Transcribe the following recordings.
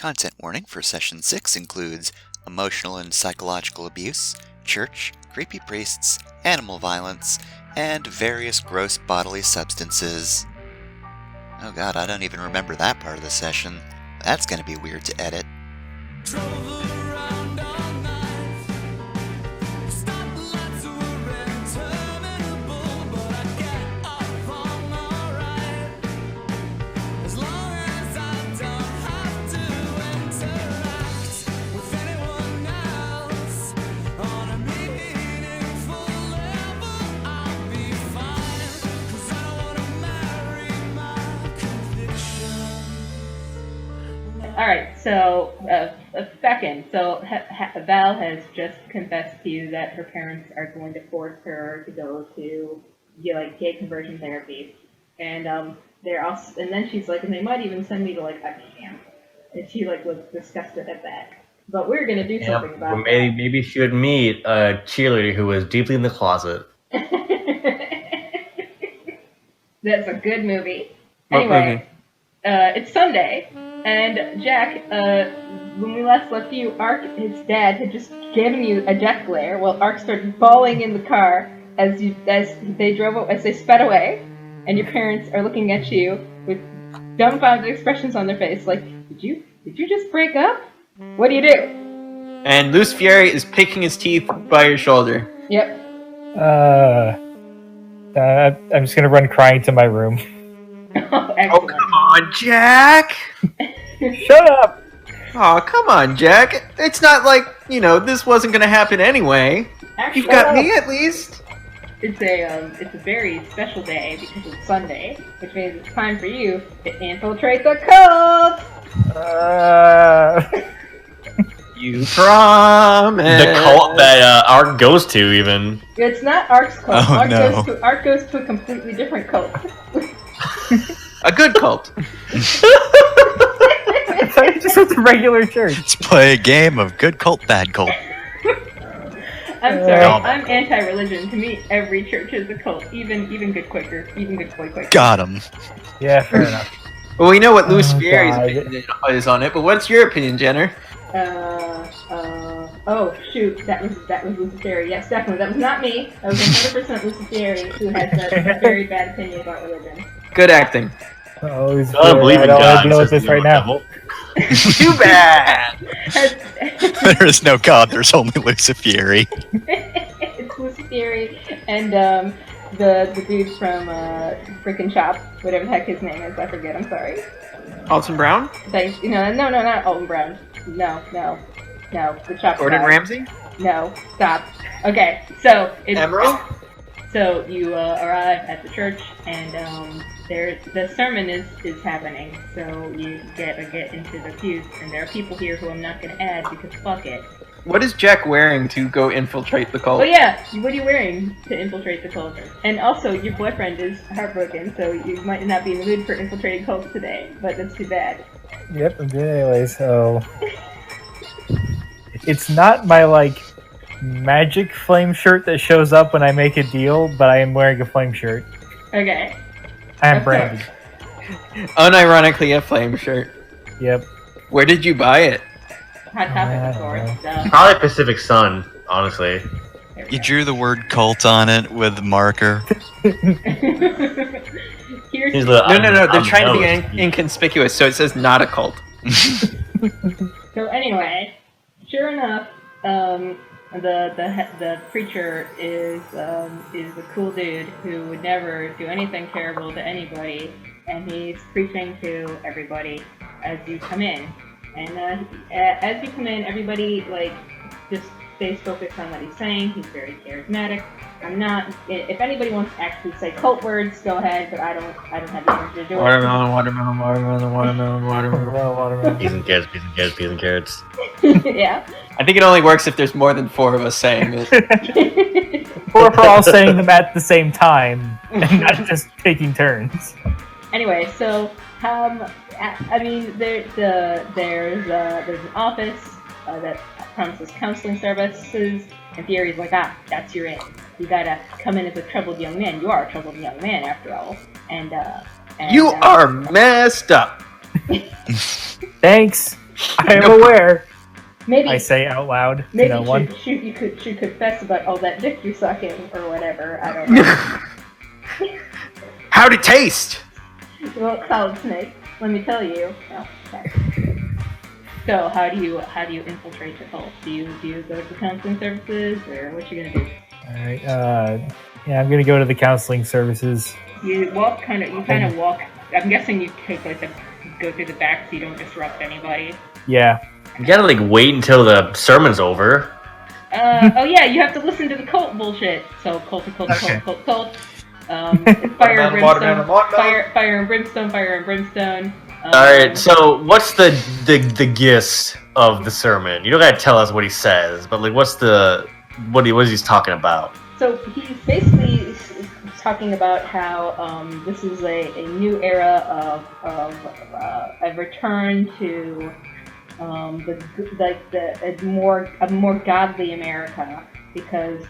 Content warning for Session 6 includes emotional and psychological abuse, church, creepy priests, animal violence, and various gross bodily substances. Oh god, I don't even remember that part of the session. That's gonna be weird to edit. Alright, so, Feckin. So, Val has just confessed to you that her parents are going to force her to go to, gay conversion therapy. And, and then she's like, and they might even send me to, a camp. And she, was disgusted at that. But we're gonna do something about that. Maybe she would meet a cheerleader who was deeply in the closet. That's a good movie. Anyway, it's Sunday. And Jack, when we last left you, Ark, his dad, had just given you a death glare. Well, Ark started bawling in the car as they sped away, and your parents are looking at you with dumbfounded expressions on their face, like, did you just break up? What do you do? And Luce Fieri is picking his teeth by your shoulder. Yep. I'm just gonna run crying to my room. Oh, come on, Jack! Shut up! Oh, come on, Jack. It's not like, this wasn't gonna happen anyway. Actually, You've got me, at least. It's a very special day because it's Sunday, which means it's time for you to infiltrate the cult! You promise. The cult that Ark goes to, even. It's not Ark's cult. Oh, no. Ark goes to a completely different cult. A good cult. It's just a regular church. Let's play a game of good cult, bad cult. I'm sorry, I'm anti-religion. To me, every church is a cult. Even good Quaker. Even good boy Quaker. Got him. Yeah, fair enough. Well, we know what Luce Fieri's God. opinion is on it, but what's your opinion, Jenner? Oh shoot, that was Luciferi. Yes, definitely. That was not me. That was 100% Luciferi who has a very bad opinion about religion. Good acting. Oh, I don't believe in I don't want God. to deal with says this the right now. devil. Too bad. There is no god, there's only Lucifieri. It's Luciferi and the dude from Frickin' Chop, whatever the heck his name is. I forget. I'm sorry. Alton Brown? No, not Alton Brown. No, the Chop. Gordon guy. Ramsay? No, stop. Okay, so it's Emerald? So you arrive at the church, and the sermon is happening. So you get into the pews, and there are people here who I'm not going to add because fuck it. What is Jack wearing to go infiltrate the cult? Oh yeah, what are you wearing to infiltrate the cult? And also, your boyfriend is heartbroken, so you might not be in the mood for infiltrating cults today. But that's too bad. Yep, I'm doing it anyway, so... It's not my, magic flame shirt that shows up when I make a deal, but I am wearing a flame shirt. Okay. I am Of branded. Unironically a flame shirt. Yep. Where did you buy it? Hot topic, of course. Probably Pacific Sun, honestly. There we You go. drew the word cult on it with a marker. Here's No. They're trying to be inconspicuous, so it says not a cult. So anyway, sure enough, the preacher is a cool dude who would never do anything terrible to anybody, and he's preaching to everybody as you come in. And as you come in, everybody just stays focused on what he's saying. He's very charismatic. I'm not. If anybody wants to actually say cult words, go ahead. But I don't have the energy to do it. Watermelon. Peas and carrots. Yeah. I think it only works if there's more than 4 of us saying it. Or if we're all saying them at the same time, and not just taking turns. Anyway, so there's an office that promises counseling services, and Fieri's like, that's your in. You gotta come in as a troubled young man. You are a troubled young man, after all. And You are messed up. Thanks. I am aware. Maybe I say out loud to maybe no one. you should confess about all that dick you're sucking or whatever. I don't know. How'd it taste? Well, Solid Snake, let me tell you. Oh, okay. So how do you infiltrate the cult? Do you go to the counseling services, or what you gonna do? All right. Yeah, I'm gonna go to the counseling services. You kind of walk. I'm guessing you take go through the back so you don't disrupt anybody. Yeah. You gotta like wait until the sermon's over. Oh yeah, you have to listen to the cult bullshit. So cult. Fire and brimstone. Fire and brimstone. Alright, so what's the gist of the sermon? You don't gotta tell us what he says, but like what's what is he talking about? So he's basically talking about how this is a new era of a return to a more godly America, because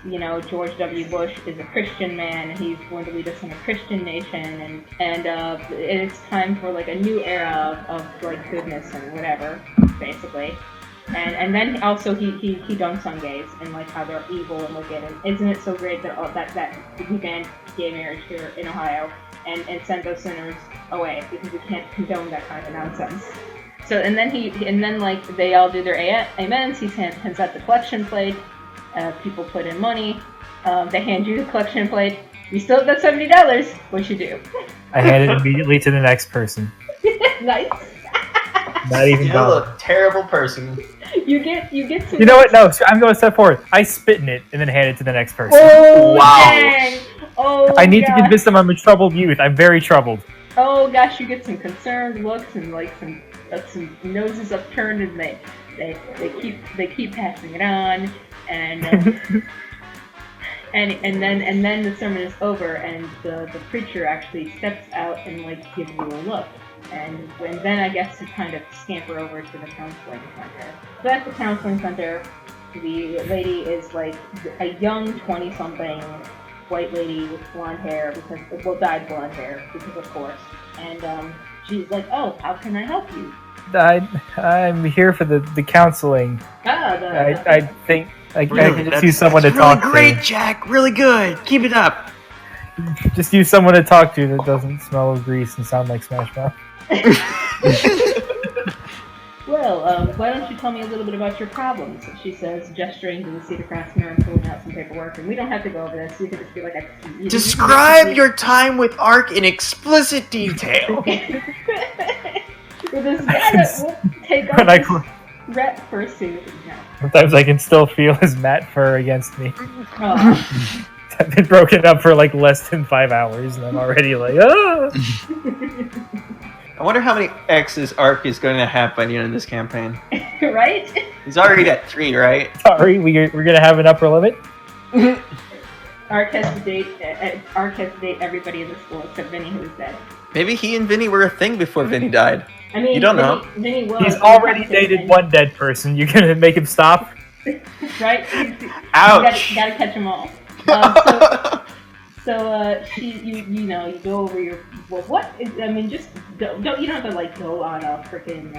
George W. Bush is a Christian man and he's going to lead us in a Christian nation, and it's time for like a new era of like goodness and whatever, basically. And then also he dunks on gays and like how they're evil and wicked, and isn't it so great that that we banned gay marriage here in Ohio and send those sinners away because we can't condone that kind of nonsense. So and then like they all do their amens. He hands out the collection plate. People put in money. They hand you the collection plate. You still got $70. What you do? I hand it immediately to the next person. Nice. Not even Still a terrible person. You get some. You know what? No, I'm going to step forward. I spit in it and then hand it to the next person. Oh, Wow. dang. Oh, I need gosh. to convince them I'm a troubled youth. I'm very troubled. Oh gosh, you get some concerned looks and like some noses upturned, and they keep passing it on, and and then the sermon is over, and the preacher actually steps out and like gives you a look. And then I guess you kind of scamper over to the counseling center. So at the counseling center, the lady is like a young 20-something white lady with blonde hair, dyed blonde hair, because of course. And she's like, "Oh, how can I help you?" I'm here for the counseling. I think I can just use someone to talk to. Really great, Jack. Really good. Keep it up. Just use someone to talk to that doesn't smell of grease and sound like Smash Mouth. Well, why don't you tell me a little bit about your problems? She says, gesturing to the seat across from her and pulling out some paperwork. And we don't have to go over this. You can just be like, Describe your time with Ark in explicit detail. With this guy, we'll take off this rat fursuit. No. Sometimes I can still feel his mat fur against me. Oh. I've been broken up for like less than 5 hours, and I'm already like, ah! I wonder how many X's Ark is going to have by the end of this campaign. Right? He's already at 3, right? Sorry, we're going to have an upper limit? Ark has to date everybody in the school except Vinny, who's dead. Maybe he and Vinny were a thing before Vinny died. I mean, you don't know. Vinny will. He's already dated one dead person. You're going to make him stop? Right? Ouch! You gotta catch them all. You go over your just don't you don't have to like go on a freaking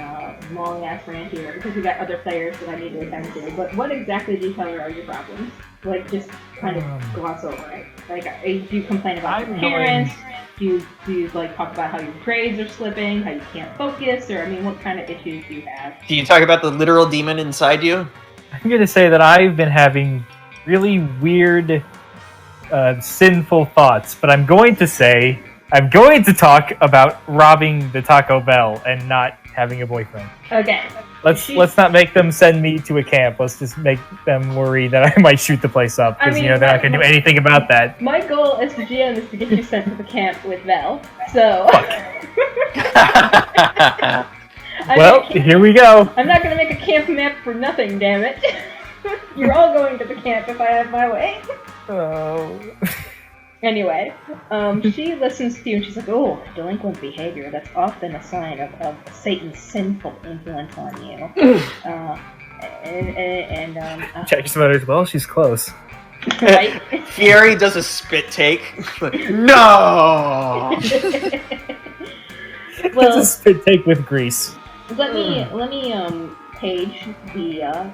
long ass rant here, because we got other players that I need to attend to. But what exactly do you tell her are your problems? Like, just kind of gloss over it. Like, do you complain about your parents? Do you like talk about how your grades are slipping, how you can't focus, or what kind of issues do you have? Do you talk about the literal demon inside you? I'm going to say that I've been having really weird, sinful thoughts, but I'm going to talk about robbing the Taco Bell and not having a boyfriend. Okay. Let's not make them send me to a camp. Let's just make them worry that I might shoot the place up, because they're not going to do anything about that. My goal as the GM is to get you sent to the camp with Vel. So. Well, here we go. I'm not going to make a camp map for nothing, damn it. You're all going to the camp if I have my way. Oh. Anyway, she listens to you and she's like, "Oh, delinquent behavior. That's often a sign of Satan's sinful influence on you." Jack just mutters, "Well, she's close." Right? Fieri does a spit take. No! It's a spit take with grease. let me page the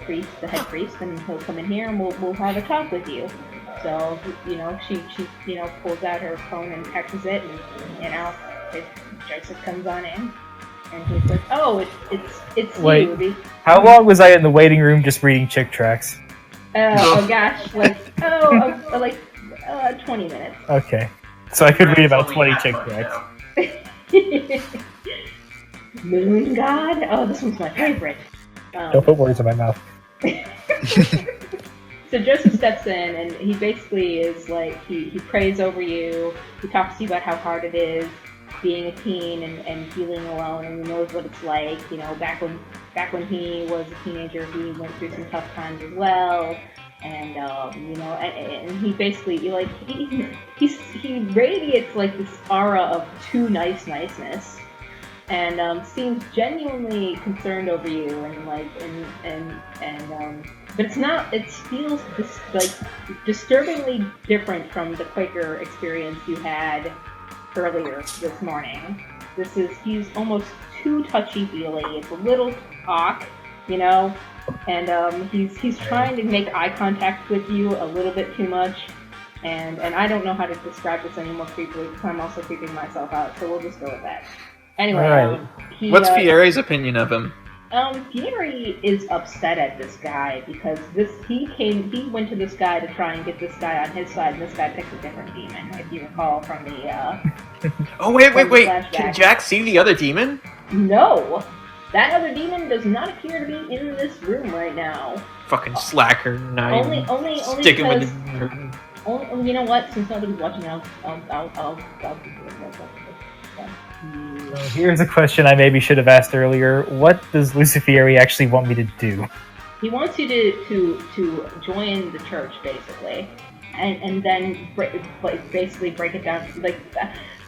priest, the head priest, and he'll come in here and we'll have a talk with you. So she pulls out her phone and texts it, and Joseph comes on in, and he's like, "Oh, it's Wait. you." How long was I in the waiting room just reading chick tracks? Oh gosh, like 20 minutes. Okay. So I could read about 20 chick tracks. Moon God? Oh, this one's my favorite. Don't put words in my mouth. So Joseph steps in, and he basically is like, he prays over you, he talks to you about how hard it is being a teen and feeling alone, and he knows what it's like, back when he was a teenager, he went through some tough times as well, and and he basically, he radiates like this aura of too niceness, and seems genuinely concerned over you, but it's not. It feels disturbingly different from the Quaker experience you had earlier this morning. He's almost too touchy-feely. It's a little awk, and he's trying to make eye contact with you a little bit too much. And I don't know how to describe this any more creepily because I'm also creeping myself out. So we'll just go with that. Anyway, Right. What's Fiere's opinion of him? Fieri is upset at this guy because he went to this guy to try and get this guy on his side, and this guy picked a different demon, if you recall from the Oh wait! flashback. Can Jack see the other demon? No, that other demon does not appear to be in this room right now. Fucking slacker! Only sticking with because, the. you know what? Since nobody's watching, I'll Here's a question I maybe should have asked earlier. What does Luciferi actually want me to do? He wants you to join the church, basically, and then basically break it down.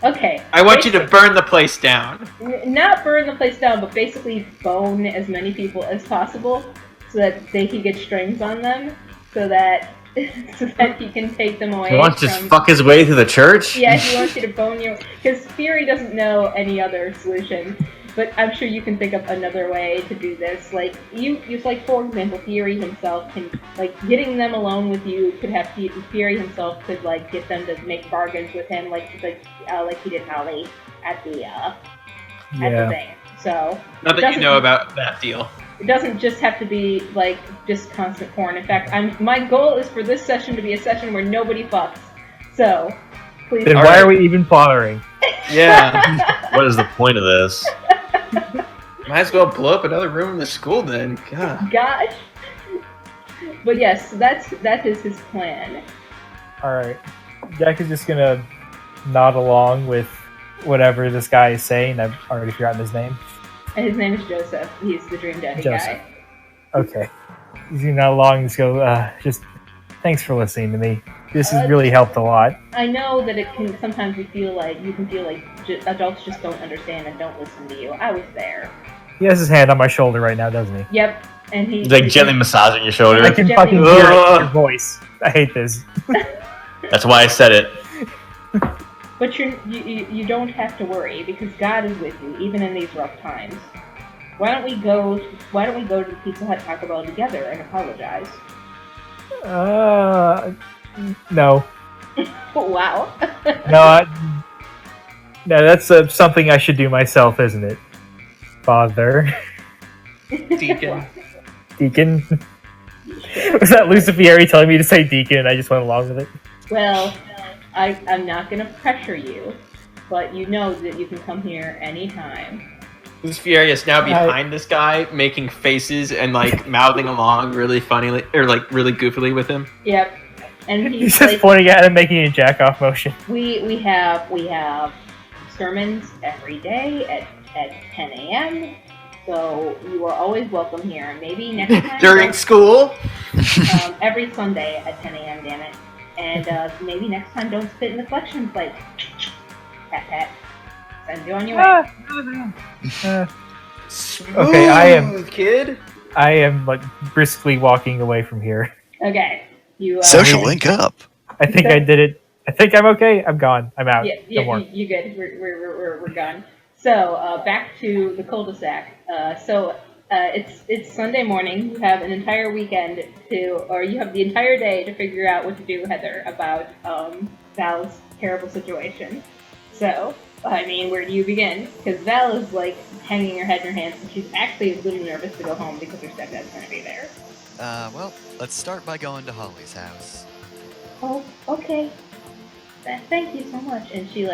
Okay. I want you to burn the place down. Not burn the place down, but basically bone as many people as possible, so that they can get strings on them, so that he can take them away. He wants to just fuck his way through the church? Yeah, he wants you to bone you, because Fury doesn't know any other solution. But I'm sure you can think of another way to do this. Like for example, Fury himself can, getting them alone with you could have Fury himself could get them to make bargains with him, like he did Holly at the thing. So Not that you know about that deal. it doesn't just have to be just constant porn. In fact, my goal is for this session to be a session where nobody fucks. So please. Then why are we even bothering? Yeah. What is the point of this? Might as well blow up another room in the school then. God. Gosh. But yes, that is his plan. Alright. Jack is just gonna nod along with whatever this guy is saying. I've already forgotten his name. And his name is Joseph. He's the Dream Daddy Joseph. guy. Okay. He's gonna nod along and just go, just thanks for listening to me. This has really helped a lot. I know that it can sometimes you can feel like adults just don't understand and don't listen to you. I was there. He has his hand on my shoulder right now, doesn't he? Yep. And He's gently massaging your shoulder. I can Gently- fucking hear it in your voice. I hate this. That's why I said it. But you don't have to worry because God is with you even in these rough times. Why don't we go to the Pizza Hut Taco Bell together and apologize? No. Wow. No, that's something I should do myself, isn't it? Father. Deacon. Deacon. Was that Luciferi telling me to say deacon and I just went along with it? Well, I'm not going to pressure you, but you know that you can come here anytime. Who's furious now behind this guy, making faces and mouthing along really funnily or really goofily with him. Yep. And He's just pointing at him, making a jack off motion. We have sermons every day at 10 a.m. So you are always welcome here. Maybe next time During school? every Sunday at 10 a.m. Damn it. And maybe next time don't spit in the collection plate. Pat pat. Send you on your way. Smooth, Okay, I am briskly walking away from here. Okay. You Social link up. I think I did it. I think I'm okay. I'm gone. I'm out. Yeah, No more. you good. We're gone. So back to the cul-de-sac. It's Sunday morning. You have an entire weekend or you have the entire day to figure out what to do, Heather, about Val's terrible situation. So, I mean, where do you begin? Because Val is like hanging her head in her hands, and she's actually a little nervous to go home because her stepdad's going to be there. Well, let's start by going to Holly's house. Oh, okay. Thank you so much. And she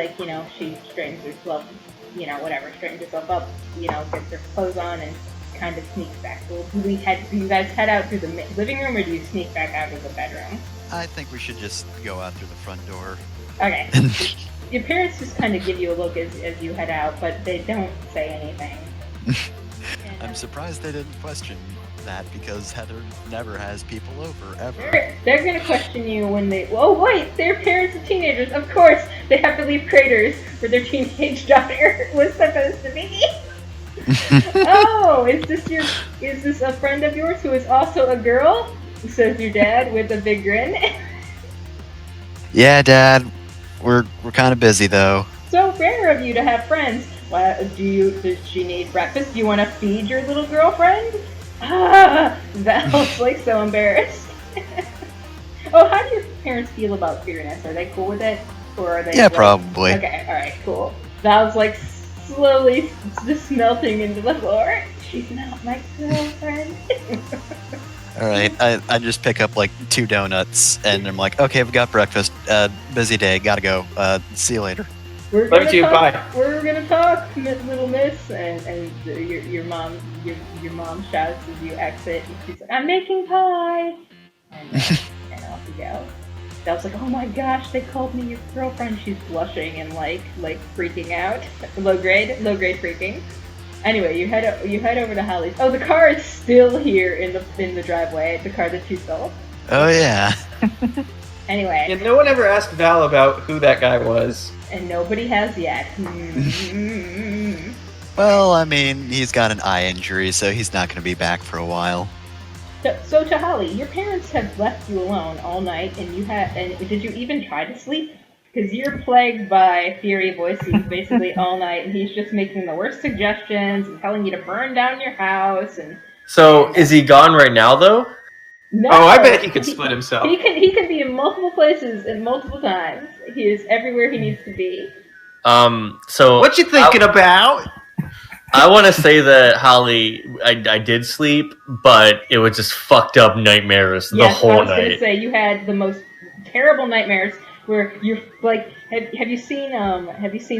she straightens herself, straightens herself up, gets her clothes on and kind of sneaks back. Well, do you guys head out through the living room or do you sneak back out of the bedroom? I think we should just go out through the front door. Okay. Your parents just kind of give you a look as you head out, but they don't say anything. I'm surprised they didn't question that because Heather never has people over, ever. They're going to question you when they... Oh, wait! Their parents are teenagers! Of course! They have to leave craters where their teenage daughter was supposed to be! Oh! Is this a friend of yours who is also a girl? Says your dad with a big grin. Yeah, Dad. We're kind of busy, though. So rare of you to have friends. Does she need breakfast? Do you want to feed your little girlfriend? Val's like so embarrassed. Oh, how do your parents feel about queerness? Are they cool with it? Or are they probably. Okay, alright, cool. Val's like slowly just melting into the floor. She's not my girlfriend. Alright, I just pick up like 2 donuts and I'm like, okay, we got breakfast. Busy day, gotta go. See you later. We're Love you, bye. We're gonna talk, little miss, and your mom shouts as you exit. And she's like, "I'm making pie," and off you go. Val's like, "Oh my gosh, they called me your girlfriend." She's blushing and like freaking out. Low grade freaking. Anyway, you head over to Holly's. Oh, the car is still here in the driveway. The car that you stole. Oh yeah. Anyway. Yeah, no one ever asked Val about who that guy was. And nobody has yet. Well, I mean, he's got an eye injury, so he's not going to be back for a while. So to Holly, your parents have left you alone all night, and did you even try to sleep? Because you're plagued by theory voices basically all night, and he's just making the worst suggestions and telling you to burn down your house. And So, is he gone right now, though? no, Oh, I bet he could split himself. He can be in multiple places at multiple times. He is everywhere he needs to be. So... What you thinking about? I want to say that, Holly, I did sleep, but it was just fucked up nightmares the whole I was night. gonna say, you had the most terrible nightmares where you're like, have you seen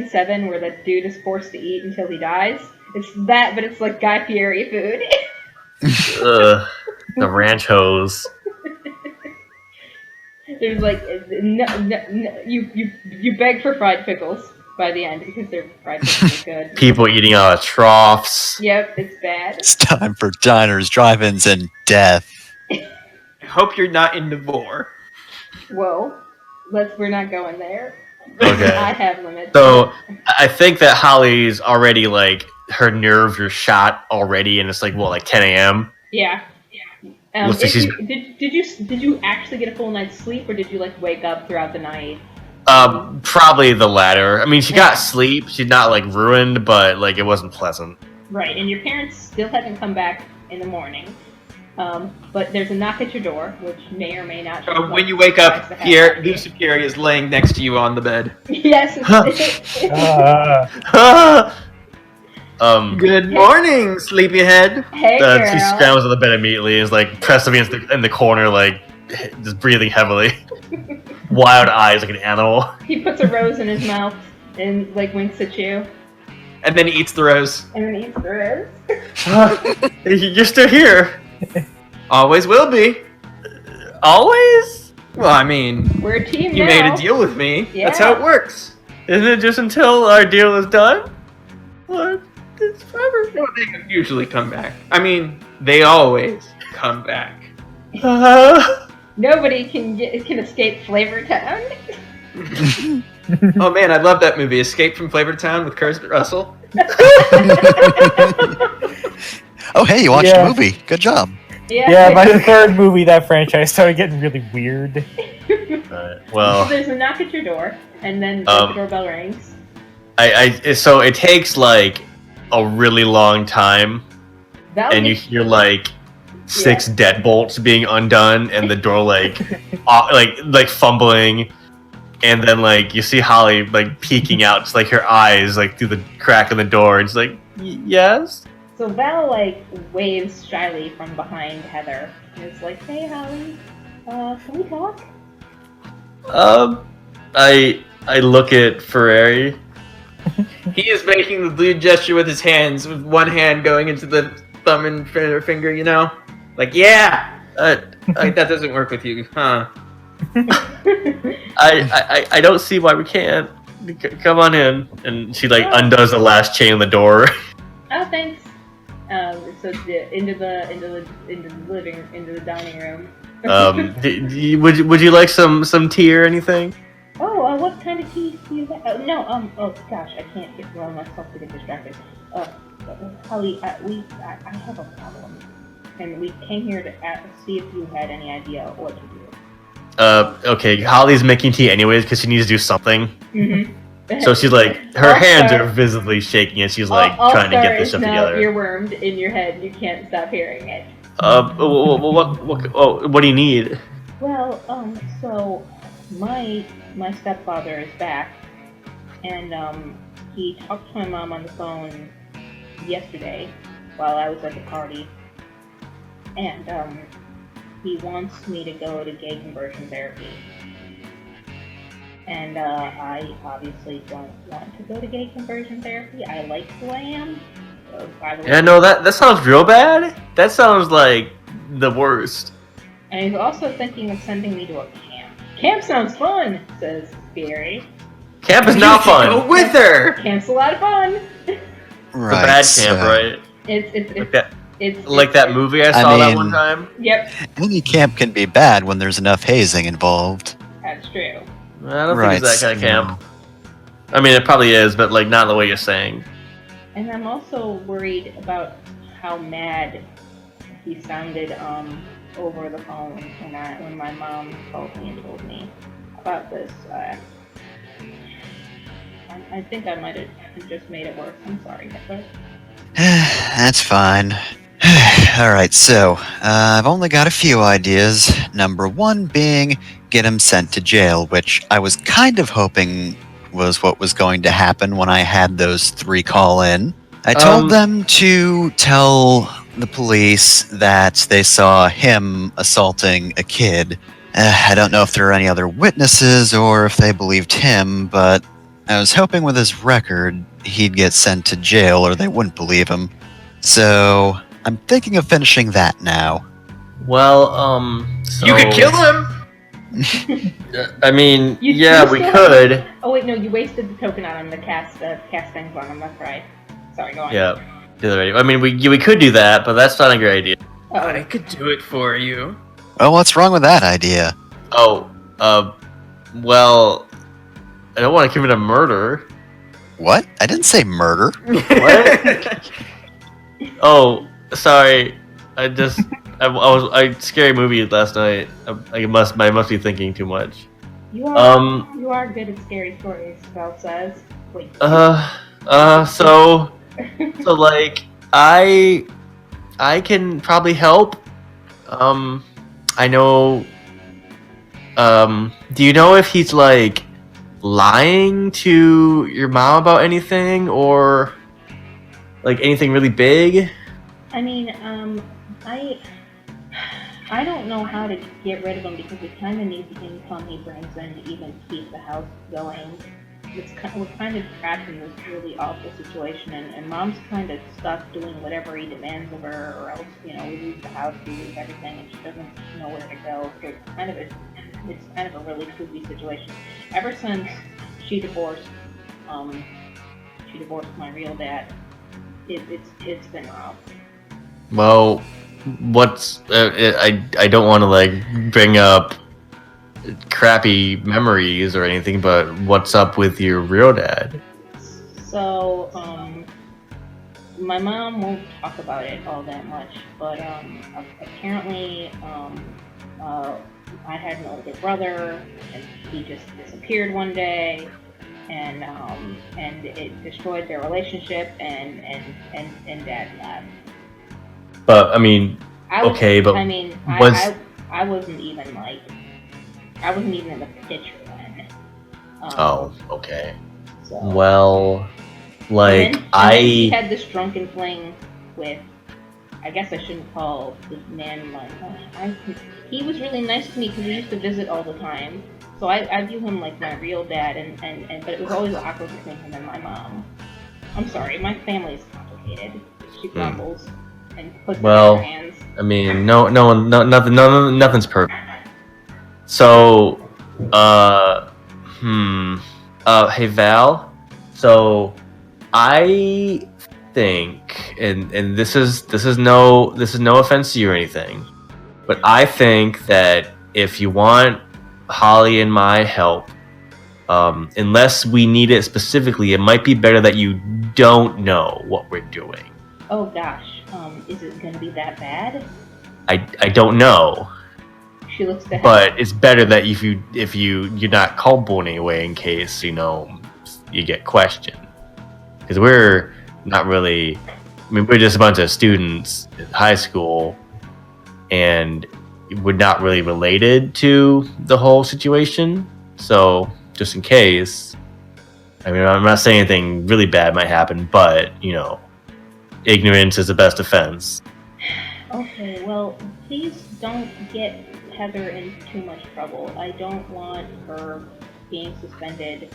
Seven, where that dude is forced to eat until he dies? It's that, but it's like Guy Fieri food. The ranch hose. There's like no, you beg for fried pickles by the end because their fried pickles are good. People eating out of troughs. Yep, it's bad. It's time for diners, drive-ins, and death. I hope you're not in Devore. Whoa, we're not going there. Okay. I have limits. So, I think that Holly's already, like, her nerves are shot already, and it's like, what, like 10 a.m.? Yeah. Looks like she's... Did you actually get a full night's sleep, or did you like wake up throughout the night? Probably the latter. I mean, she got sleep. She's not like ruined, but like it wasn't pleasant. Right, and your parents still haven't come back in the morning. But there's a knock at your door, which may or may not. When you wake up, Lucifer is laying next to you on the bed. Yes. Good morning, sleepyhead. Hey, girl. She scrambles on the bed immediately and is like pressed against in the corner, like just breathing heavily. Wild eyes like an animal. He puts a rose in his mouth and like winks at you. And then he eats the rose. And then he eats the rose. You're still here. Always will be. Always? Well, I mean, we're a team you now. made a deal with me. Yeah. That's how it works. Isn't it just until our deal is done? What? It's forever. No, they usually come back. I mean, they always come back. Nobody can escape Flavor Town. Oh man, I love that movie, Escape from Flavor Town with Kurt Russell. Oh, hey, you watched a movie. Good job. Yeah, by the third movie, that franchise started getting really weird. Well, so there's a knock at your door, and then the doorbell rings. So it takes like a really long time, and you hear like 6 deadbolts being undone, and the door like like fumbling, and then like you see Holly like peeking out, just like her eyes like through the crack in the door, and she's like, yes. So Val like waves shyly from behind Heather and is like, "Hey Holly, can we talk?" I look at Ferrari. He is making the blue gesture with his hands, with one hand going into the thumb and finger, you know? Like, yeah! Like, that doesn't work with you, huh? I don't see why we can't. Come on in. And she like undoes the last chain on the door. Oh, thanks. So into the dining room. Would you like some tea or anything? Oh, what kind of tea do you have? Oh gosh, I can't get myself to get distracted. Holly, I have a problem, and we came here to see if you had any idea what to do. Okay, Holly's making tea anyways because she needs to do something. Mm-hmm. So she's like, her hands are visibly shaking, and she's like trying to get this stuff together. Earwormed in your head, you can't stop hearing it. What do you need? Well, so my stepfather is back, and he talked to my mom on the phone yesterday while I was at the party, and he wants me to go to gay conversion therapy. And I obviously don't want to go to gay conversion therapy. I like who I am. By the way. Yeah, no, that sounds real bad. That sounds like the worst. And he's also thinking of sending me to a camp. Camp sounds fun, says Barry. Camp is not fun. Go with her. Camp's a lot of fun. Right. It's a bad camp, right? It's like that movie I saw that one time. Yep. Any camp can be bad when there's enough hazing involved. That's true. I don't think it's that kind of camp. I mean, it probably is, but like not the way you're saying. And I'm also worried about how mad he sounded over the phone when my mom called me and told me about this. I think I might have just made it worse. I'm sorry, Heather. That's fine. Alright, so, I've only got a few ideas. Number one being, get him sent to jail, which I was kind of hoping was what was going to happen when I had those 3 call in. I told them to tell the police that they saw him assaulting a kid. I don't know if there are any other witnesses or if they believed him, but I was hoping with his record he'd get sent to jail or they wouldn't believe him. So, I'm thinking of finishing that now. Well, so... You could kill him! I mean, we could. Oh wait, no, you wasted the token on him to cast things on him, that's right. Sorry, go on. Yeah, do that already. I mean, we could do that, but that's not a great idea. I could do it for you. Well, what's wrong with that idea? Oh, well, I don't want to commit a murder. What? I didn't say murder. What? Oh, sorry. I scary movie last night. I must be thinking too much. You are good at scary stories, Val says. Wait. So like I can probably help. I know. Do you know if he's like lying to your mom about anything or like anything really big? I mean, I don't know how to get rid of him because we kind of need the income he brings in to even keep the house going. We're kind of trapped in this really awful situation, and Mom's kind of stuck doing whatever he demands of her, or else, we lose the house, we lose everything, and she doesn't know where to go. So it's kind of a really creepy situation. Ever since she divorced my real dad, it's been rough. Well, what's I don't want to like bring up crappy memories or anything, but what's up with your real dad? So, my mom won't talk about it all that much, but apparently, I had an older brother, and he just disappeared one day, and it destroyed their relationship, and Dad left. But I mean, I wasn't even in the picture then. Okay. So. Well, like and then he had this drunken fling with. I guess I shouldn't call the man he was really nice to me because he used to visit all the time. So I view him like my real dad, but it was always awkward between him and my mom. I'm sorry, my family is complicated. She grumbles and puts it in her hands. I mean, nothing's perfect. So, hey Val. So, I think, and this is no offense to you or anything, but I think that if you want Holly and my help, unless we need it specifically, it might be better that you don't know what we're doing. Oh gosh, is it going to be that bad? I don't know. She looks to but it's better that if you're not culpable in any way in case you get questioned, because we're not really. I mean, we're just a bunch of students in high school, and we're not really related to the whole situation. So just in case, I mean, I'm not saying anything really bad might happen, but ignorance is the best defense. Okay, well, please don't get Heather in too much trouble. I don't want her being suspended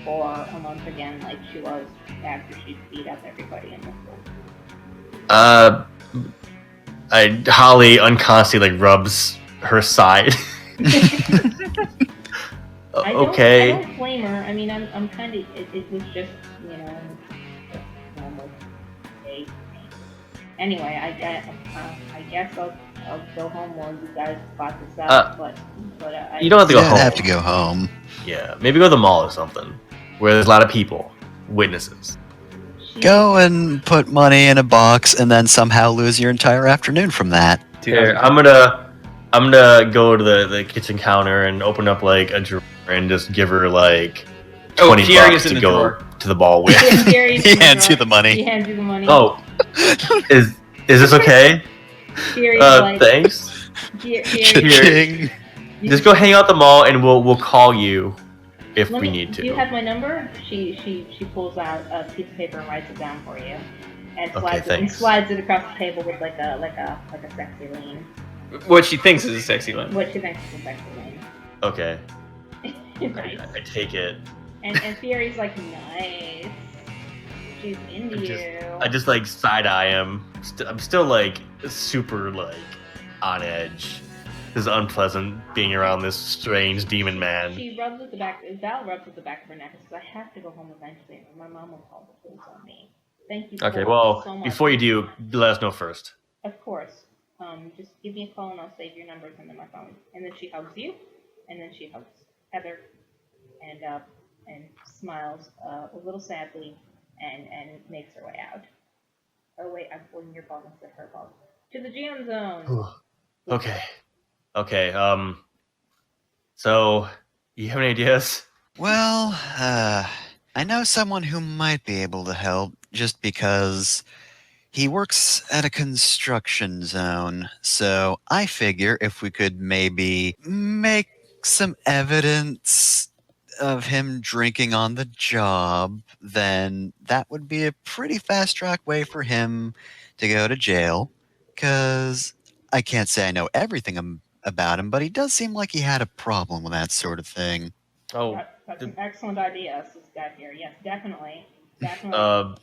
for a month again like she was after she beat up everybody in the school. Holly unconsciously rubs her side. Okay. I don't blame her. I mean, I'm kind of. It was just normal day. Anyway, I guess I'll go home while you guys spot this out. But you don't have to go home. Have to go home. Yeah, maybe go to the mall or something where there's a lot of people, witnesses. Go and put money in a box and then somehow lose your entire afternoon from that. Here, I'm gonna go to the kitchen counter and open up like a drawer and just give her like $20 to go to the ball with. He hands you the money. He hands you the money. Oh, is this okay? Thanks. Cha-ching. Just go hang out at the mall and we'll call you if we need to. Do you have my number? She pulls out a piece of paper and writes it down for you, and slides it across the table with like a sexy lean. What she thinks is a sexy lean. Okay. Nice. I take it. And Fiore's like, nice. She's into you. I just like side eye him. I'm still like super like on edge. This is unpleasant being around this strange demon man. Val rubs at the back of her neck and says, I have to go home eventually. My mom will call the police on me. Thank you so much. Before you do, let us know first. Of course. Just give me a call and I'll save your numbers into my phone. And then she hugs you, and then she hugs Heather, and smiles a little sadly, and makes her way out. Oh wait, I'm pulling your ball instead of her ball. To the jam zone. Okay. So you have any ideas? Well, I know someone who might be able to help, just because he works at a construction zone. So I figure if we could maybe make some evidence of him drinking on the job, then that would be a pretty fast track way for him to go to jail. Because I can't say I know everything about him, but he does seem like he had a problem with that sort of thing. Oh, that's an excellent idea, this guy here. Yes, definitely. I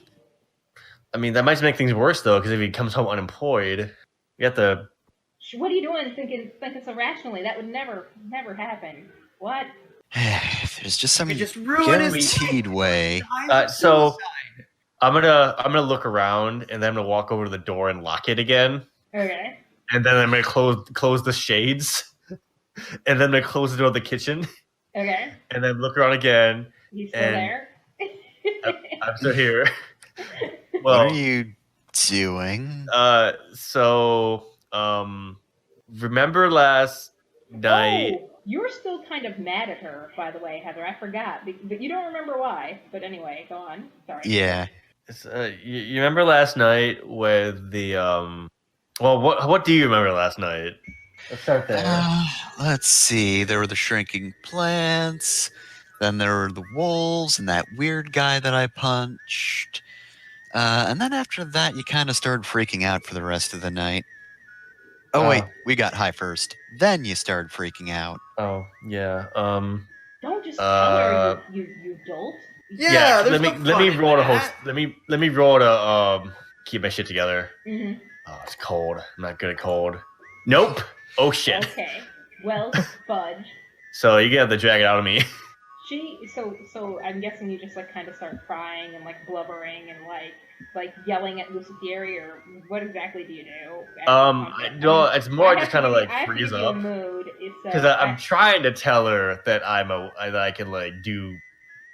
mean, that might make things worse though, because if he comes home unemployed, we have to. What are you doing thinking so rationally? That would never happen. What? There's just some guaranteed way. So I'm gonna look around and then I'm gonna walk over to the door and lock it again. Okay. And then I'm gonna close the shades, and then I'm gonna close the door of the kitchen. Okay. And then look around again. He's still there. I'm still here. Well, what are you doing? Remember last night? You were still kind of mad at her, by the way, Heather. I forgot, but you don't remember why. But anyway, go on. Sorry. Yeah. You remember last night with the Well, what do you remember last night? Let's start there. Let's see. There were the shrinking plants. Then there were the wolves and that weird guy that I punched. And then after that, you kind of started freaking out for the rest of the night. Oh, wait. We got high first. Then you started freaking out. Oh, yeah. Don't just tell her, you dolt. Yeah, let me roll to host. Let me roll to keep my shit together. Mm-hmm. Oh, it's cold. I'm not good at cold. Nope. Oh shit. Okay. Well, fudge. So you have to drag it out of me. So I'm guessing you just like kind of start crying and like blubbering and like yelling at Lucifieri, or what exactly do you do? No, it's more just kind of like freeze up. Because I'm trying to tell her that that I can like do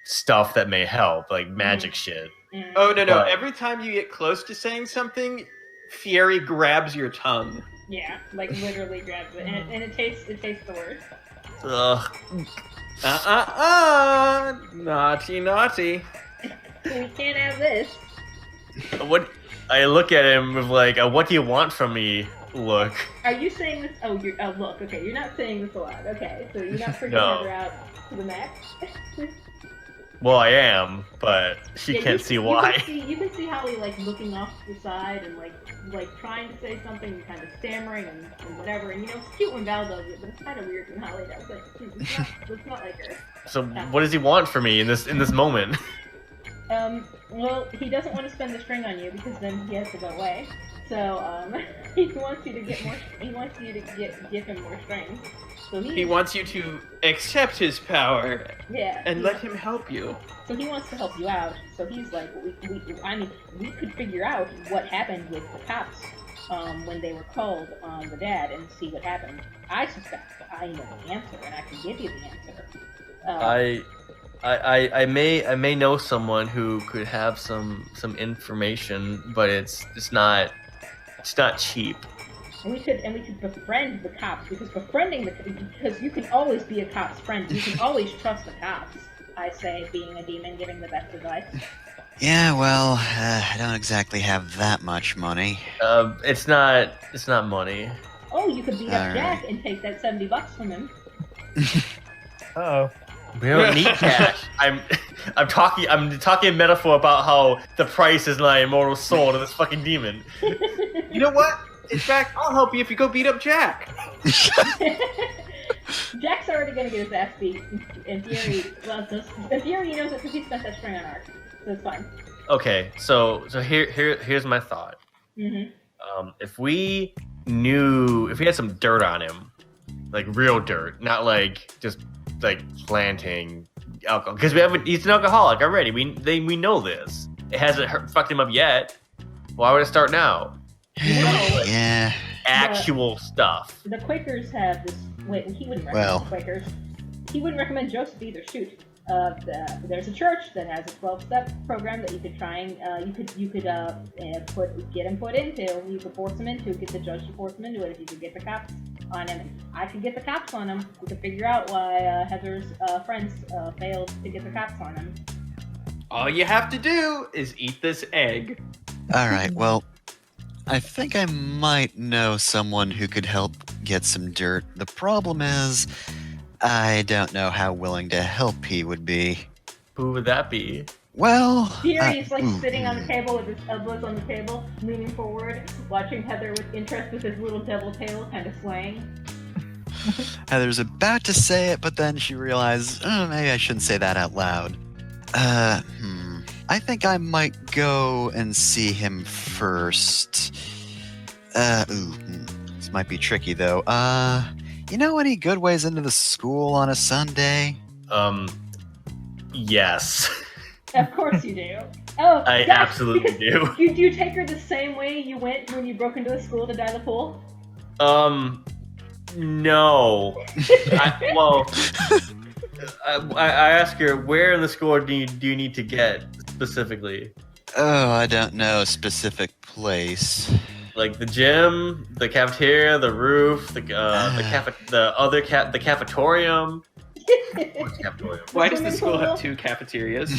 stuff that may help, like magic shit. Mm. Oh no! Every time you get close to saying something, Fieri grabs your tongue. Yeah, like literally grabs it, and it tastes the worst. Ugh. Naughty. We can't have this. What? I look at him with like a "What do you want from me?" look. Are you saying this? Oh, look. Okay, you're not saying this aloud. Okay, so you're not freaking Heather out to the max. Well, I am, but she can't see why. You can see Holly like looking off to the side and like trying to say something and kind of stammering and whatever. And it's cute when Val does it, but it's kind of weird when Holly does it. It's not like her. So what does he want from me in this moment? Well, he doesn't want to spend the string on you because then he has to go away. So he wants you to get more. He wants you to give him more strings. So he wants you to accept his power. Yeah. And let him help you. So he wants to help you out. So he's like, we could figure out what happened with the cops when they were called on the dad and see what happened. I suspect I know the answer, and I can give you the answer. I may know someone who could have some information, but it's not cheap. And we could befriend the cops, because you can always be a cop's friend. You can always trust the cops. I say, being a demon, giving the best advice. Yeah, well, I don't exactly have that much money. It's not money. Oh, you could beat up Jack and take that $70 from him. Uh-oh. We don't need cash. I'm talking metaphor about how the price is my immortal soul to this fucking demon. You know what? In fact, I'll help you if you go beat up Jack. Jack's already gonna get his ass beat, and Fury loves us. And Fury knows it because he spent that string on Ark, so it's fine. Okay, so here's my thought. Mm-hmm. If we had some dirt on him, like real dirt, not like just like planting alcohol, because he's an alcoholic already. We know this. It hasn't fucked him up yet. Why would it start now? Yeah. Actual stuff. The Quakers have this. Wait, he wouldn't recommend the Quakers. He wouldn't recommend Joseph either. Shoot. There's a church that has a 12-step program that you could try and you could get him put into. You could force him into. Get the judge to force him into it. If you could get the cops on him, I could get the cops on him. We could figure out why Heather's friends failed to get the cops on him. All you have to do is eat this egg. All right. Well, I think I might know someone who could help get some dirt. The problem is, I don't know how willing to help he would be. Who would that be? Well... Fury's sitting on the table with his elbows on the table, leaning forward, watching Heather with interest with his little devil tail kind of swaying. Heather's about to say it, but then she realized, maybe I shouldn't say that out loud. I think I might go and see him first. This might be tricky though. You know any good ways into the school on a Sunday? Yes. Of course you do. Oh, I absolutely do. Do you take her the same way you went when you broke into the school to dye the pool? No. I ask her, where in the school do you need to get specifically? Oh, I don't know a specific place. Like the gym, the cafeteria, the roof, the cafetorium. What's cafetorium? Why does the school have 2 cafeterias?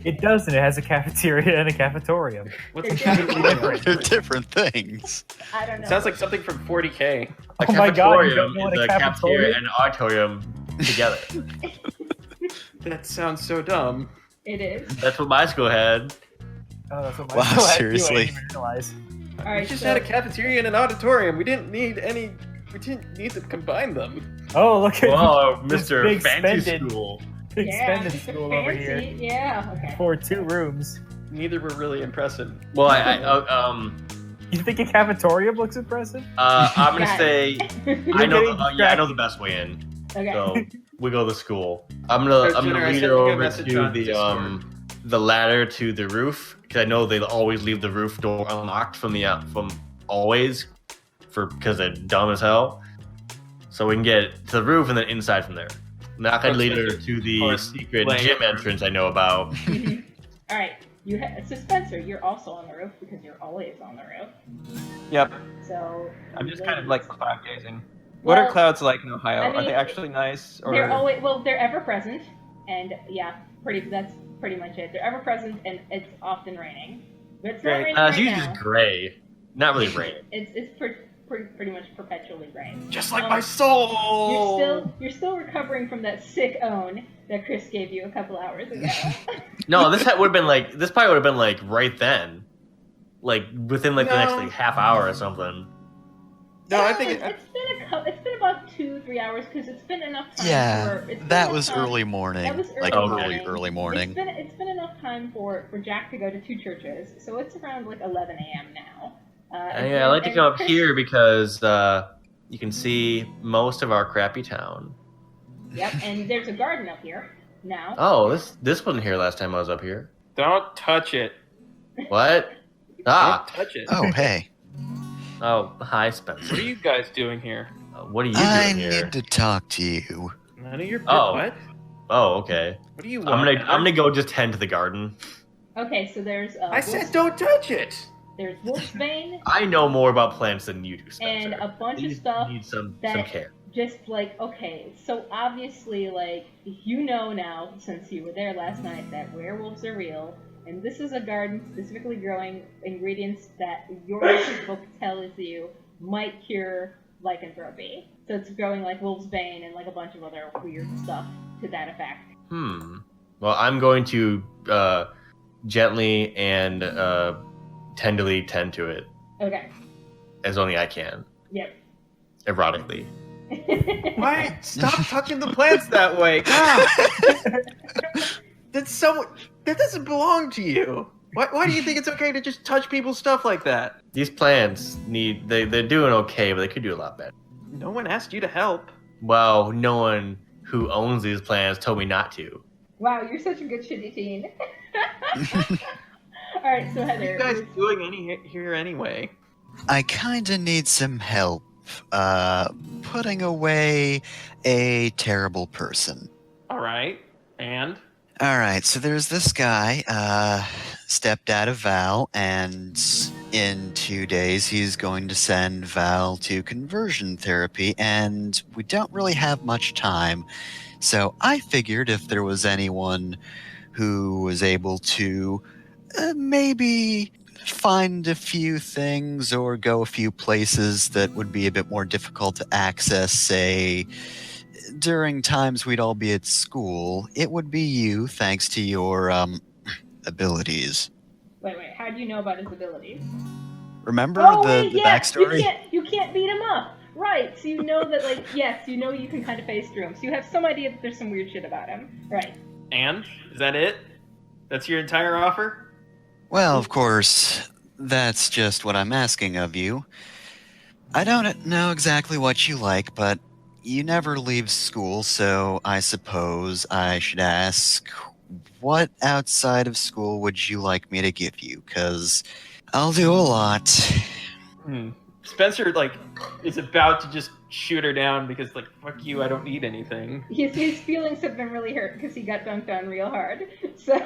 It doesn't. It has a cafeteria and a cafetorium. What's a cafeteria? They're different things. I don't know. Sounds like something from 40K. A Oh my God, you cafetorium don't know what is a a cafeteria cafetorium- and auditorium together. That sounds so dumb. It is. That's what my school had. Oh, that's what my Wow, school had, too. I seriously? didn't even realize. All right. We just so- had a cafeteria and an auditorium. We didn't need to combine them. Oh, look at Whoa, this Mr. big Fancy spended- School. big Yeah, spended Mr. school over here Fancy. Yeah. Okay. for 2 rooms. Neither were really impressive. Well, You think a cafetorium looks impressive? I'm gonna Got say You're I know. getting I know the best way in. Okay. So we go to school. I'm So, gonna Jenner, I lead sent her you a over message to on Discord. the ladder to the roof because I know they always leave the roof door unlocked from always because they're dumb as hell. So we can get to the roof and then inside from there. Not gonna lead her to the Or secret laying gym her. entrance I know about. All right. So Spencer, you're also on the roof because you're always on the roof. Yep. So I'm just kind of like cloud gazing. What are Well, clouds like in Ohio? I Are mean, they actually nice? Or they're ever present, and yeah, that's pretty much it. They're ever present, and it's often raining. But it's not Great. raining It's right usually now. just gray, not really rain. It's pretty much perpetually rain. just like Um, my soul. You're still recovering from that sick own that Chris gave you a couple hours ago. No, this would have been like this probably would have been like right then, like within like the next No. like half hour or something. No, I think it's been about 2-3 hours because it's been enough time. Yeah, it's been that enough was time- early morning. That was Like early early morning. It's been enough time for Jack to go to 2 churches, so it's around like 11 a.m. now. Yeah, I like to and come up Chris- here because you can see most of our crappy town. Yep, and there's a garden up here now. Oh, this wasn't here last time I was up here. don't touch it. What? Ah, Don't touch it. Oh, hey. oh, hi What are Spencer. you guys doing here? What are you I doing here? need to talk to you. None of your Oh. what? Oh, okay. What do you I'm want? gonna go just tend to the garden. Okay, so there's I said don't touch it. there's wolfsbane I know more about plants than you do, Spencer. and a bunch of These stuff need some that care. just like okay, so obviously like you know now since you were there last night that werewolves are real, and this is a garden specifically growing ingredients that your book tells you might cure lycanthropy. So it's growing like wolfsbane and like a bunch of other weird stuff to that effect. Well, I'm going to gently and tenderly tend to it Okay. as only I can, Yep. erotically. Why? Stop touching the plants that way. God. That doesn't belong to you. Why do you think it's okay to just touch people's stuff like that? These plants they're doing okay, but they could do a lot better. No one asked you to help. Well, no one who owns these plants told me not to. Wow, you're such a good shitty teen. Alright, so What are Heather. you guys doing here anyway? I kinda need some help, putting away a terrible person. All right. And Alright, so there's this guy, stepdad of Val, and in 2 days he's going to send Val to conversion therapy, and we don't really have much time. So I figured if there was anyone who was able to maybe find a few things or go a few places that would be a bit more difficult to access, say, during times we'd all be at school, it would be you, thanks to your abilities. Wait, how do you know about his abilities? Remember the yes, backstory? You can't beat him up. Right, so you know that, like, yes, you know you can kind of phase through him. So you have some idea that there's some weird shit about him. Right. And? Is that it? That's your entire offer? Well, of course, that's just what I'm asking of you. I don't know exactly what you like, but you never leave school, so I suppose I should ask, what outside of school would you like me to give you? 'Cause I'll do a lot. Spencer, like, is about to just shoot her down because, like, fuck you, I don't need anything. His feelings have been really hurt because he got dunked on real hard. So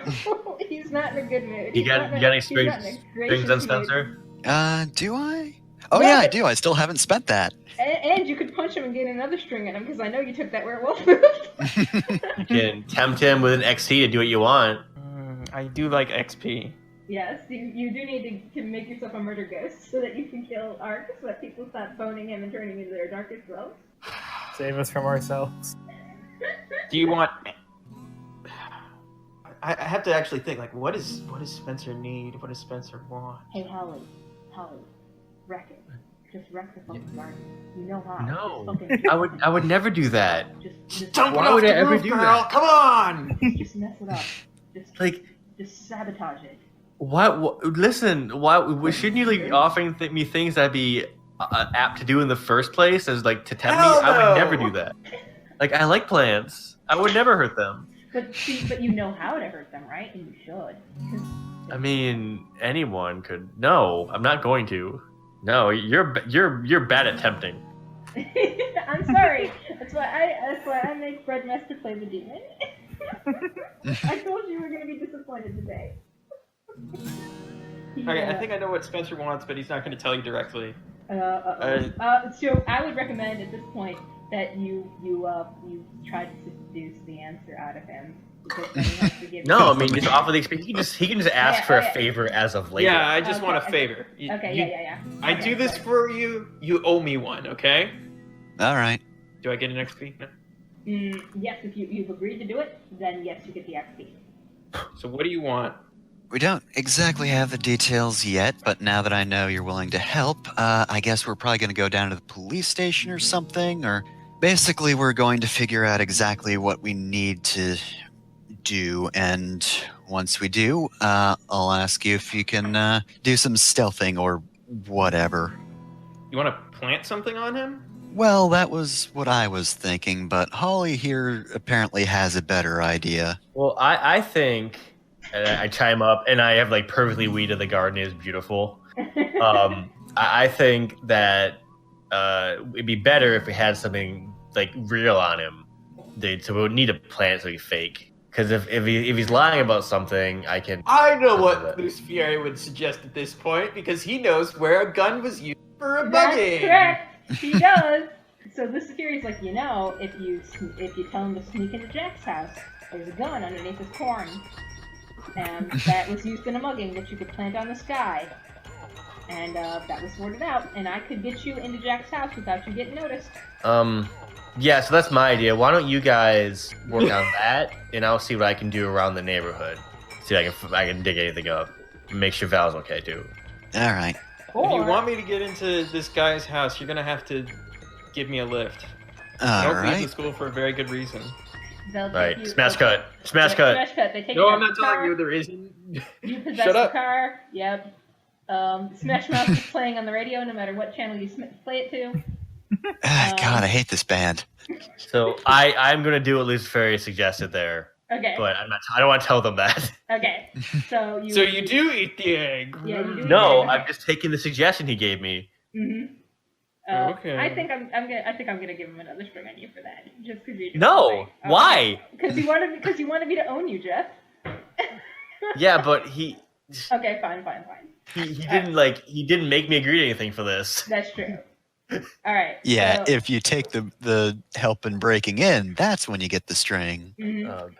he's not in a good mood. You got any He's not in a strings gracious on mood. Spencer? Do I? Oh Yeah, yeah, I do. I still haven't spent that. And you could punch him and get another string in him, because I know you took that werewolf move. You can tempt him with an XP to do what you want. I do like XP. Yes, you do need to make yourself a murder ghost so that you can kill Ark, so that people stop boning him and turning into their darkest selves. Save us from ourselves. Do you want? I have to actually think. Like, what does Spencer need? What does Spencer want? Hey, Holly, wreck it. Just wreck the fucking garden. You know how. No, Just fucking, I would never do that. just Dump Why it off would I the ever roof, do girl. that? Come on. just mess it up. Just sabotage it. What? Listen, why shouldn't you like offering me things I'd be apt to do in the first place as like to tempt me? Hell I would no. never do that. Like I like plants. I would never hurt them. But you know how to hurt them, right? And you should. I mean, anyone could. No, I'm not going to. No, you're bad at tempting. I'm sorry. That's why I make Breadmaster play the demon. I told you were gonna be disappointed today. Okay, I think I know what Spencer wants, but he's not going to tell you directly. So I would recommend at this point that you try to deduce the answer out of him. Because then he has to give No, you I mean just offer the experience. He can just ask for a favor as of later. Yeah, I just Okay, want a okay. favor. Okay, yeah. I Okay, do this good. for you. You owe me one, okay? All right. Do I get an XP? No. Yes, if you've agreed to do it, then yes, you get the XP. So what do you want? We don't exactly have the details yet, but now that I know you're willing to help, I guess we're probably going to go down to the police station or something, or basically we're going to figure out exactly what we need to do, and once we do, I'll ask you if you can do some stealthing or whatever. You want to plant something on him? Well, that was what I was thinking, but Holly here apparently has a better idea. Well, I think, and I chime up, and I have like perfectly weeded the garden is beautiful. I think that it'd be better if we had something like real on him. So we would need to plant something fake. Because if he's lying about something, I can. I know what Lucifer would suggest at this point, because he knows where a gun was used for a That's bugging. correct. He does. So Luciferi's like, if you tell him to sneak into Jack's house, there's a gun underneath his corn, and that was used in a mugging that you could plant on the sky, and that was sorted out, and I could get you into Jack's house without you getting noticed. Yeah, so that's my idea. Why don't you guys work on that, and I'll see what I can do around the neighborhood. See if I can dig anything up. Make sure Val's okay too. All right. If you want me to get into this guy's house, you're gonna have to give me a lift. I All don't leave the right. school for a very good reason. They'll take Right. you- Smash cut. Smash Yeah, cut. Smash cut. They take No, you I'm out not the car. telling you there isn't. You possess Shut the up. car. Yep. Smash Mouth is playing on the radio no matter what channel you play it to. God, I hate this band. So I'm gonna do what Lucifer suggested there, Okay. but I don't want to tell them that. Okay. So you. So you do eat the egg. Yeah, you do. No, Yeah. I'm just taking the suggestion he gave me. Mm-hmm. Okay. I think I'm gonna give him another string on you for that, just because you. No, why? Because you wanted me to own you, Jeff. Yeah, but he Okay, fine. didn't make me agree to anything for this. That's true. All right. Yeah, So, if you take the help in breaking in, that's when you get the string. mhm.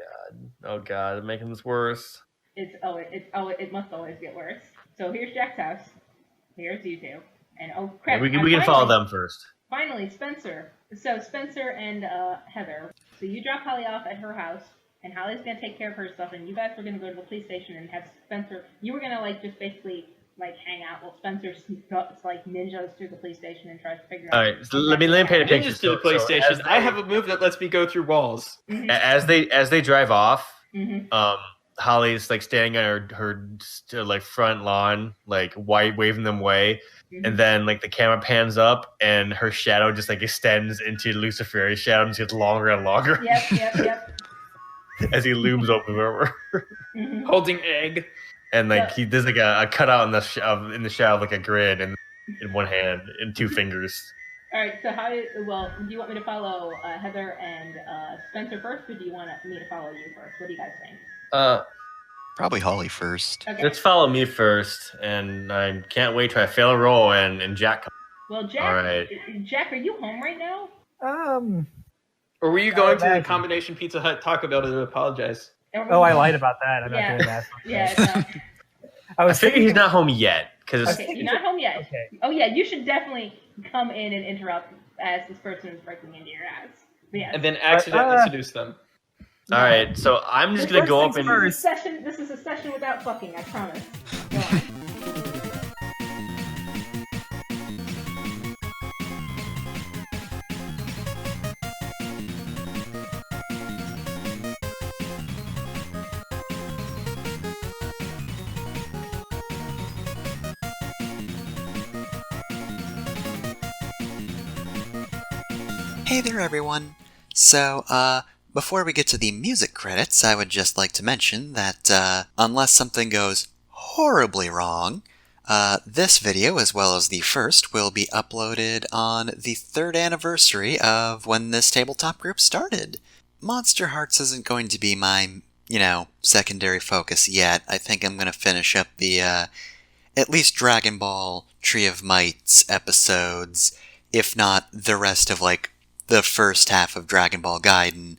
Oh god, I'm making this worse. It must always get worse. So here's Jack's house. Here's you two. And oh crap. We can follow them first. Finally, Spencer. So Spencer and Heather. So you drop Holly off at her house, and Holly's gonna take care of her stuff, and you guys were gonna go to the police station and have Spencer. You were gonna just basically hang out while Spencer ninjas through the police station and tries to figure out. All right, so let me paint a picture. Ninjas to the PlayStation. I have a move that lets me go through walls. As they drive off, Mm-hmm. Holly's standing on her front lawn, waving them away, Mhm. and then the camera pans up and her shadow just extends into Lucifer's shadow and gets longer and longer Yep. as he looms over her. Mm-hmm. Holding egg. And he does a cutout in the shadow of a grid, and in one hand and two fingers. All right. So do you want me to follow Heather and Spencer first, or do you want me to follow you first? What do you guys think? Probably Holly first. Okay. Let's follow me first, and I can't wait till I fail a roll and Jack comes. Well, Jack. All right. Jack, are you home right now? Or were you going to the imagine. combination Pizza Hut Taco Bell to apologize? Oh, I lied about that. I'm Yeah. not doing that. Yeah. I I was figure thinking he's not home yet, because Okay, you're not home yet. Okay. Oh yeah, you should definitely come in and interrupt as this person is breaking into your house. But yeah. And then accidentally seduce them. all right. So I'm just gonna go up and. This is a session without fucking. I promise. Go on. Hey there, everyone. So, before we get to the music credits, I would just like to mention that, unless something goes horribly wrong, this video, as well as the first, will be uploaded on the 3rd anniversary of when this tabletop group started. Monster Hearts isn't going to be my, secondary focus yet. I think I'm going to finish up the, at least Dragon Ball Tree of Mights episodes, if not the rest of, the first half of Dragon Ball Gaiden,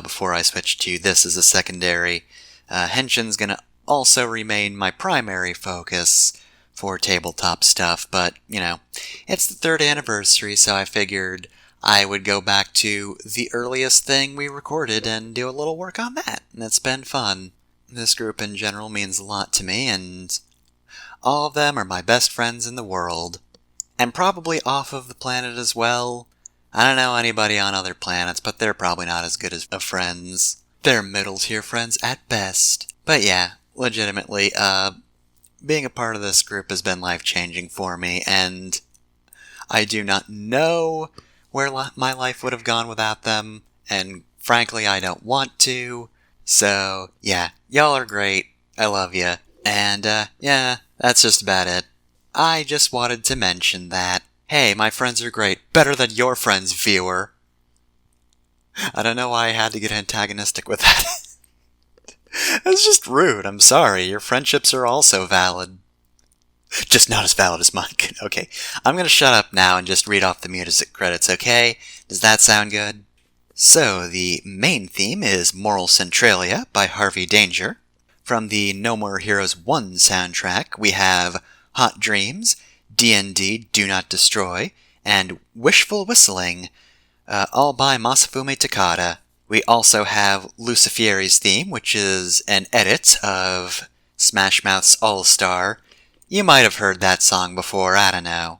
before I switch to this as a secondary. Henshin's gonna also remain my primary focus for tabletop stuff, but, it's the 3rd anniversary, so I figured I would go back to the earliest thing we recorded and do a little work on that, and it's been fun. This group in general means a lot to me, and all of them are my best friends in the world. And probably off of the planet as well. I don't know anybody on other planets, but they're probably not as good as friends. They're middle-tier friends at best. But yeah, legitimately, being a part of this group has been life-changing for me, and I do not know where my life would have gone without them, and frankly, I don't want to. So, yeah, y'all are great. I love ya. And, yeah, that's just about it. I just wanted to mention that. Hey, my friends are great. Better than your friends, viewer. I don't know why I had to get antagonistic with that. That's just rude. I'm sorry. Your friendships are also valid. Just not as valid as mine. Okay, I'm gonna shut up now and just read off the music credits, okay? Does that sound good? So, the main theme is Moral Centralia by Harvey Danger. From the No More Heroes 1 soundtrack, we have Hot Dreams, D&D Do Not Destroy, and Wishful Whistling, all by Masafumi Takada. We also have Luciferi's theme, which is an edit of Smash Mouth's All-Star. You might have heard that song before, I don't know.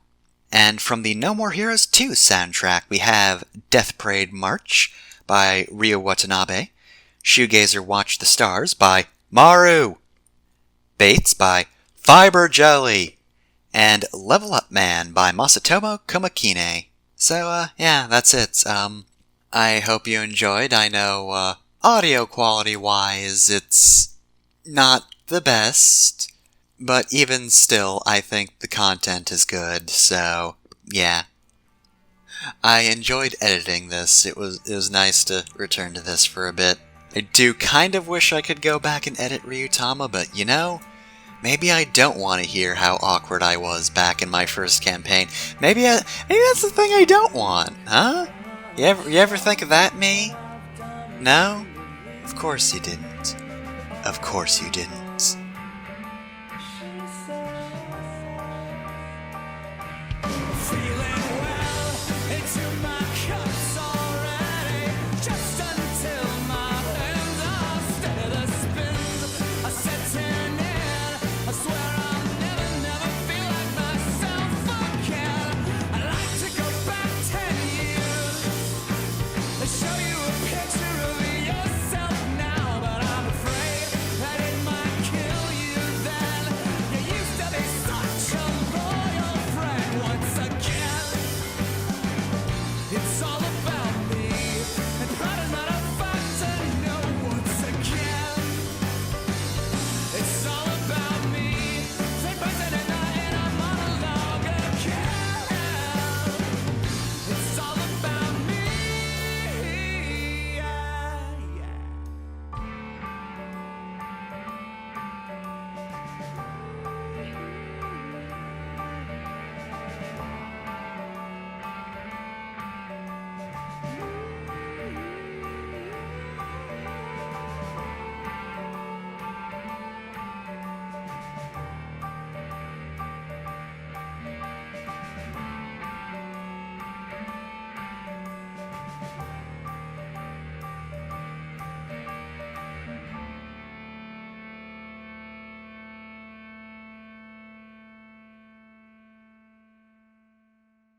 And from the No More Heroes 2 soundtrack, we have Death Parade March by Ryo Watanabe, Shoegazer Watch the Stars by Maru, Bates by Fiber Jelly, and Level Up Man by Masatomo Komakine. So, yeah, that's it. I hope you enjoyed. I know, audio quality-wise, it's not the best, but even still, I think the content is good, so, yeah. I enjoyed editing this. It was nice to return to this for a bit. I do kind of wish I could go back and edit Ryutama, but, maybe I don't want to hear how awkward I was back in my first campaign. Maybe that's the thing I don't want, huh? You ever think of that, me? No? Of course you didn't. Of course you didn't.